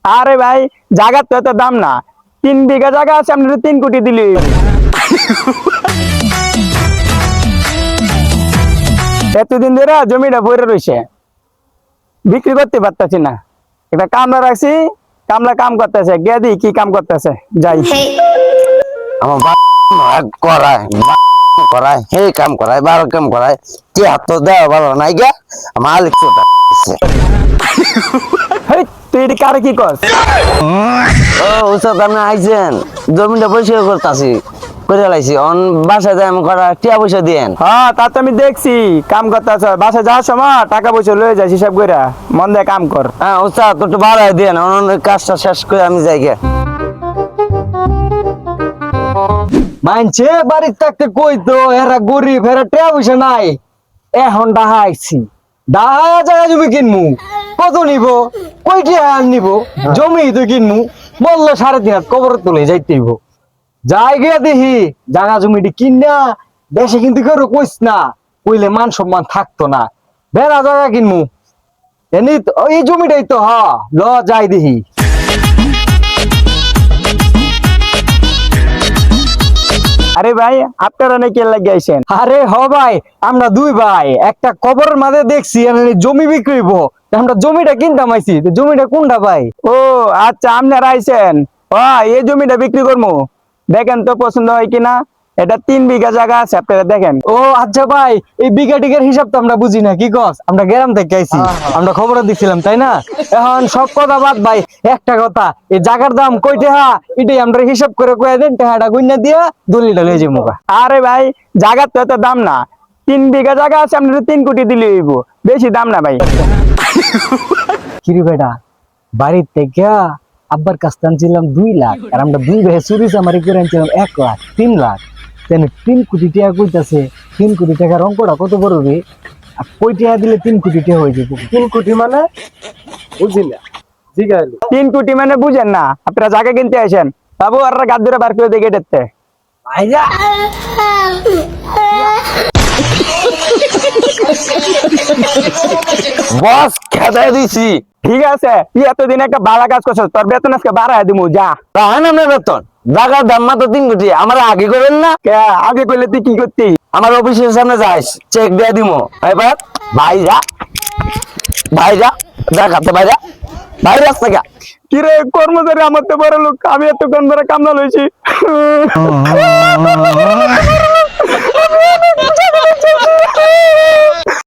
আরে ভাই জায়গার তো এত দাম না, 3 বিঘা জায়গা আছে, আপনি 3 কোটি দিলি। এতদিন ধরে জমিটা পড়ে রয়েছে, বিক্রি করতে পারতেছি না। একটা কামলা রাখছি, কামলা কাম করতেছে, গিয়ে দিই কি কাম করতেছে, যাই। আমার করায় করায় হে কাম করায় বারো কাম করায় কি হাত তো দেওয়া ভালো নাই গা আমার আলিক চোটা হেই, তুই এটি কারে কি কর? ও উস্তাদ আপনি আইছেন জমিটা পরিষ্কার করতেছি করে লাইছি অন বাসায় যাই আমি করা টিয়া পয়সা দিয়েন। হ্যাঁ, তা তো আমি দেখছি কাম করতেছ, বাসা যাওয়ার সময় টাকা পয়সা লয়ে যাস হিসাব করে, মন দিয়ে কাম কর। হ্যাঁ উস্তাদ একটু বাড়াই দিয়েন অন্য কাজটা শেষ করে আমি যাই গে। মানছে বাড়ির থাকতে কই তো এরা গরিব এরা টিয়া পয়সা নাই, এখন ডাহা আইছি, ডাহা জায়গা জমি কিনমু, কত নিব, কই টিয়া নিব, জমি তো কিনমু, বললে 3.5 কবর তুলে যাইতে হইব। যাই গিয়া দেখি জায়গা জমিটি কিনা দেশে কিন্তু কেউ কইস না, কইলে মান সম্মান থাকতো না, বেড়া জায়গা কিনমু এনি এই জমিটাই তো ল যাই দেখি। আরে ভাই আপনারা নাকি লাগিয়ে আইছেন? আরে হ ভাই, আমরা 2 ভাই, একটা কবরের মাঝে দেখছি এখানে জমি বিক্রি হইব, আমরা জমিটা কিনতাম আইছি, তো জমিটা কোনটা ভাই? ও আচ্ছা, আপনারা আইছেন, এই জমিটা বিক্রি করবো, দেখেন তো পছন্দ হয় কিনা। এটা 3 বিঘা জায়গা আছে, আপনারা দেখেন। ও আচ্ছা ভাই, এই বিঘা টিকার হিসাব তো আমরা বুঝি না, কি কস? আমরা গ্রাম থেকে আইছি, আমরা খবরে দিছিলাম তাই না? এখন সব কথা বাদ ভাই, একটা কথা, এই জায়গার দাম কই টাকা এটাই আমরা হিসাব করে কয়ে দেন, টাকাটা গুইনা দিয়া দলিলটা লয়ে যাবো। আরে ভাই জায়গার তো এত দাম না, 3 বিঘা জায়গা আছে, আপনি 3 কোটি দিলে হইব, বেশি দাম না ভাই। কিরে বেটা, বাড়ির থেকে আব্বার কাছ থেকে আনছিলাম 2 লাখ, আর আমরা 2 ভাই চুরি চামারি করে আনছিলাম 1 লাখ, 3 লাখ, তেন 3 কোটি টাকা কইতাছে। 3 কোটি টাকার অঙ্কটা কত বড় রে? আর কই টাকা দিলে 3 কোটি টাকা হয়ে যাবে? 3 কোটি মানে বুঝি না, জিগাইলো। 3 কোটি মানে বুঝেন না? আপনারা জায়গা কিনতে আসেন, বাবু আর গাদ ধরে বার করে দেখে দেখতে। ভাইয়া বস খেদাই দিছি ঠিক আছে, তুই এতদিন একটা বালা কাজ করছিস, তোর বেতন আজকে বাড়ায় দিমু, যা। রাহেন আপনার বেতন জায়গার দাম মাত্র 3 কোটি আমার আগে করেন না। কে আগে করলে তুই কি করতি? আমার অফিসের সামনে যাইস চেক দিয়ে দিমো এবার ভাইরা ভাইরা দেখাতে ভাইরা ভাইরা থেকে কিরে কর্মচারী, আমার তো বড় লোক, আমি এতক্ষণ ধরে কামলা লইছি।